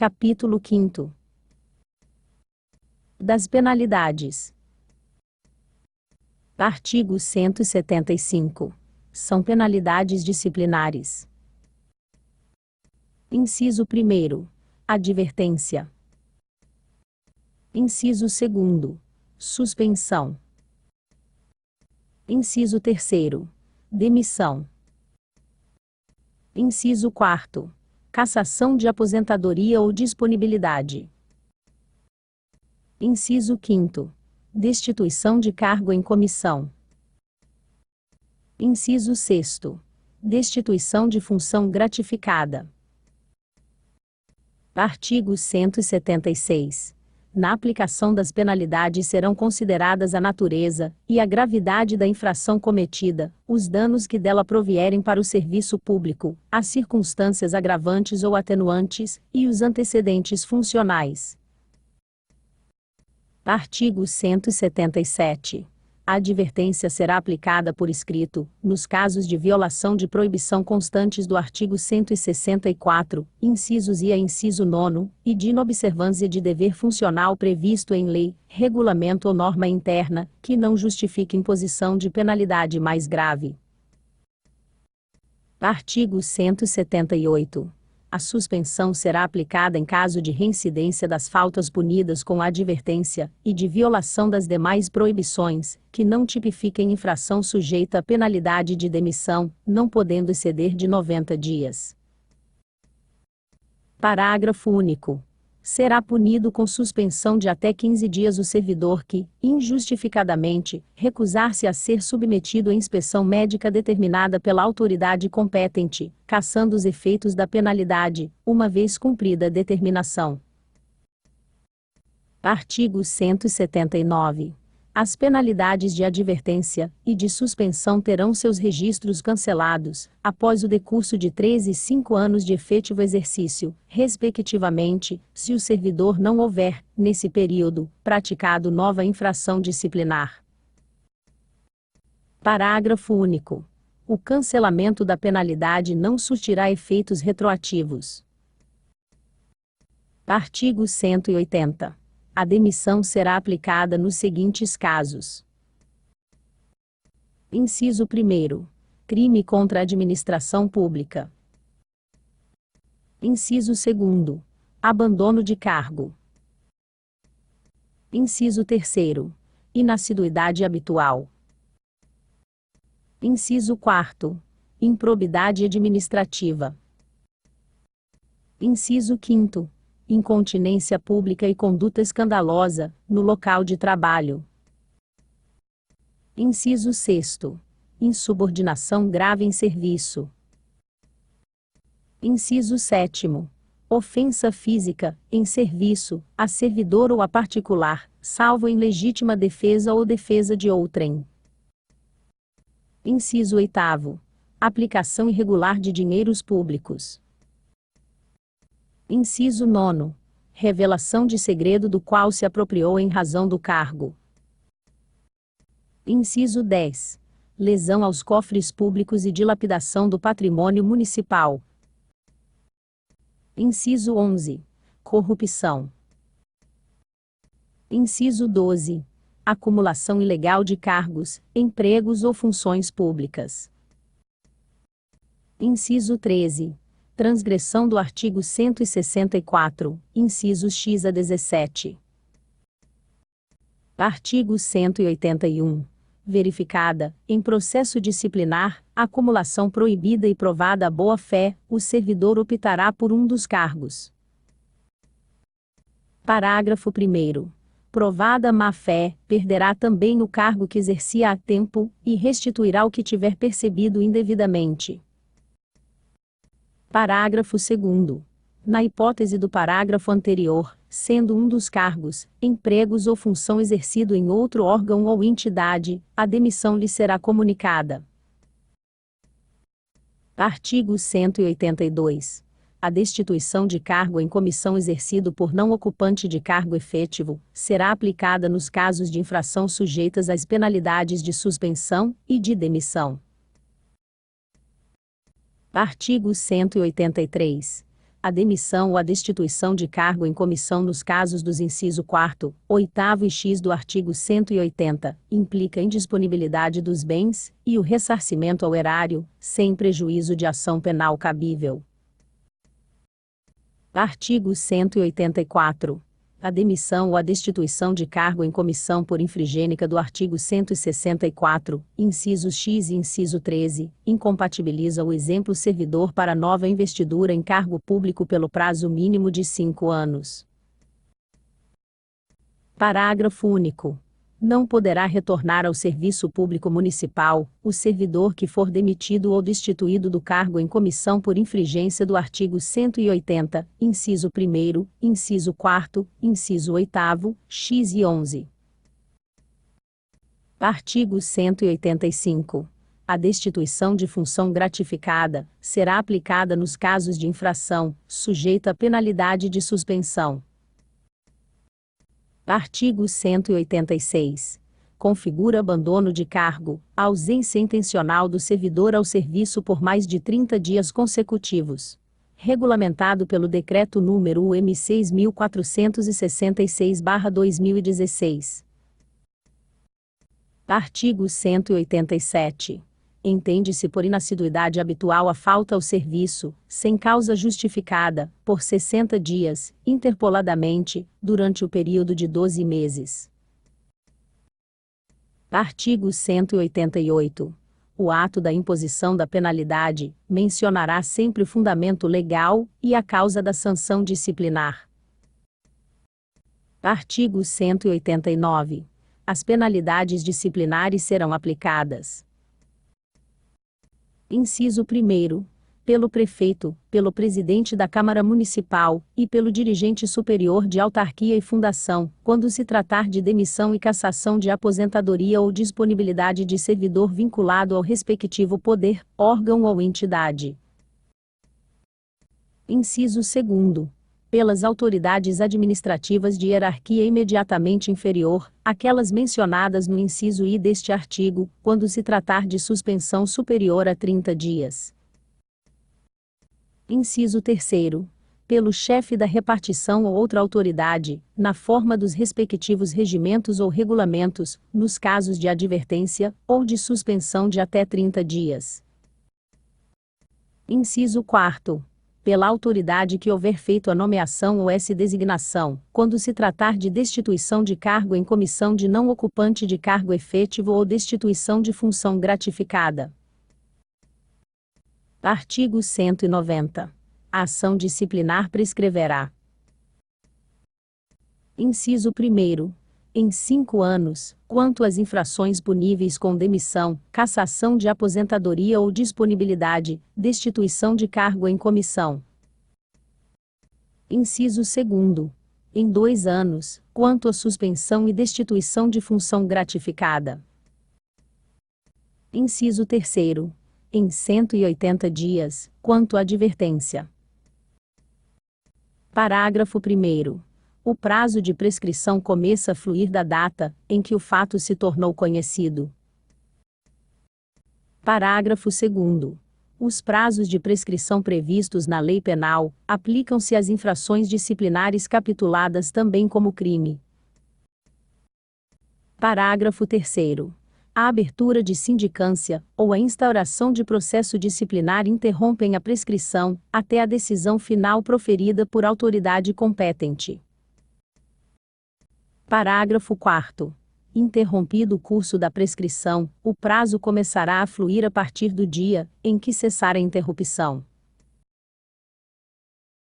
Capítulo 5º das penalidades. Artigo 175. São penalidades disciplinares. Inciso 1º. Advertência. Inciso 2º. Suspensão. Inciso 3º. Demissão. Inciso 4º. Cassação de aposentadoria ou disponibilidade. Inciso 5º. Destituição de cargo em comissão. Inciso 6º. Destituição de função gratificada. Artigo 176. Na aplicação das penalidades serão consideradas a natureza e a gravidade da infração cometida, os danos que dela provierem para o serviço público, as circunstâncias agravantes ou atenuantes, e os antecedentes funcionais. Artigo 177. A advertência será aplicada por escrito, nos casos de violação de proibição constantes do artigo 164, incisos I a inciso 9, e de inobservância de dever funcional previsto em lei, regulamento ou norma interna, que não justifique imposição de penalidade mais grave. Artigo 178. A suspensão será aplicada em caso de reincidência das faltas punidas com a advertência, e de violação das demais proibições, que não tipifiquem infração sujeita a penalidade de demissão, não podendo exceder de 90 dias. Parágrafo único. Será punido com suspensão de até 15 dias o servidor que, injustificadamente, recusar-se a ser submetido à inspeção médica determinada pela autoridade competente, cassando os efeitos da penalidade, uma vez cumprida a determinação. Artigo 179. As penalidades de advertência e de suspensão terão seus registros cancelados, após o decurso de 3 e 5 anos de efetivo exercício, respectivamente, se o servidor não houver, nesse período, praticado nova infração disciplinar. Parágrafo único. O cancelamento da penalidade não surtirá efeitos retroativos. Artigo 180. A demissão será aplicada nos seguintes casos. Inciso 1º. Crime contra a administração pública. Inciso 2º. Abandono de cargo. Inciso 3º. Inassiduidade habitual. Inciso 4º. Improbidade administrativa. Inciso 5º. Incontinência pública e conduta escandalosa, no local de trabalho. Inciso 6º. Insubordinação grave em serviço. Inciso 7º. Ofensa física, em serviço, a servidor ou a particular, salvo em legítima defesa ou defesa de outrem. Inciso 8º. Aplicação irregular de dinheiros públicos. Inciso 9º. Revelação de segredo do qual se apropriou em razão do cargo. Inciso 10. Lesão aos cofres públicos e dilapidação do patrimônio municipal. Inciso 11. Corrupção. Inciso 12. Acumulação ilegal de cargos, empregos ou funções públicas. Inciso 13. Transgressão do artigo 164, incisos X a 17. Artigo 181. Verificada, em processo disciplinar, acumulação proibida e provada a boa-fé, o servidor optará por um dos cargos. Parágrafo 1º. Provada má-fé, perderá também o cargo que exercia a tempo, e restituirá o que tiver percebido indevidamente. Parágrafo 2º. Na hipótese do parágrafo anterior, sendo um dos cargos, empregos ou função exercido em outro órgão ou entidade, a demissão lhe será comunicada. Artigo 182. A destituição de cargo em comissão exercido por não ocupante de cargo efetivo, será aplicada nos casos de infração sujeitas às penalidades de suspensão e de demissão. Artigo 183. A demissão ou a destituição de cargo em comissão nos casos dos inciso 4º, 8º e X do artigo 180, implica indisponibilidade dos bens, e o ressarcimento ao erário, sem prejuízo de ação penal cabível. Artigo 184. A demissão ou a destituição de cargo em comissão por infringênica do artigo 164, incisos X e inciso 13, incompatibiliza o exemplo servidor para nova investidura em cargo público pelo prazo mínimo de 5 anos. Parágrafo único. Não poderá retornar ao serviço público municipal o servidor que for demitido ou destituído do cargo em comissão por infringência do artigo 180, inciso 1º, inciso 4º, inciso 8º, X e 11. Artigo 185. A destituição de função gratificada será aplicada nos casos de infração, sujeita a penalidade de suspensão. Artigo 186. Configura abandono de cargo, a ausência intencional do servidor ao serviço por mais de 30 dias consecutivos. Regulamentado pelo Decreto número UM 6.466/2016. Artigo 187. Entende-se por inassiduidade habitual a falta ao serviço, sem causa justificada, por 60 dias, interpoladamente, durante o período de 12 meses. Artigo 188. O ato da imposição da penalidade mencionará sempre o fundamento legal e a causa da sanção disciplinar. Artigo 189. As penalidades disciplinares serão aplicadas: inciso 1º, pelo prefeito, pelo presidente da Câmara Municipal, e pelo dirigente superior de autarquia e fundação, quando se tratar de demissão e cassação de aposentadoria ou disponibilidade de servidor vinculado ao respectivo poder, órgão ou entidade. Inciso 2º. Pelas autoridades administrativas de hierarquia imediatamente inferior, aquelas mencionadas no inciso I deste artigo, quando se tratar de suspensão superior a 30 dias. Inciso 3º. Pelo chefe da repartição ou outra autoridade, na forma dos respectivos regimentos ou regulamentos, nos casos de advertência, ou de suspensão de até 30 dias. Inciso 4º. Pela autoridade que houver feito a nomeação ou essa designação, quando se tratar de destituição de cargo em comissão de não ocupante de cargo efetivo ou destituição de função gratificada. Artigo 190. A ação disciplinar prescreverá: inciso 1º. Em 5 anos, quanto às infrações puníveis com demissão, cassação de aposentadoria ou disponibilidade, destituição de cargo em comissão. Inciso 2º. Em 2 anos, quanto à suspensão e destituição de função gratificada. Inciso 3º. Em 180 dias, quanto à advertência. Parágrafo 1º. O prazo de prescrição começa a fluir da data em que o fato se tornou conhecido. Parágrafo 2º. Os prazos de prescrição previstos na Lei Penal aplicam-se às infrações disciplinares capituladas também como crime. Parágrafo 3º. A abertura de sindicância ou a instauração de processo disciplinar interrompem a prescrição até a decisão final proferida por autoridade competente. Parágrafo 4º. Interrompido o curso da prescrição, o prazo começará a fluir a partir do dia em que cessar a interrupção.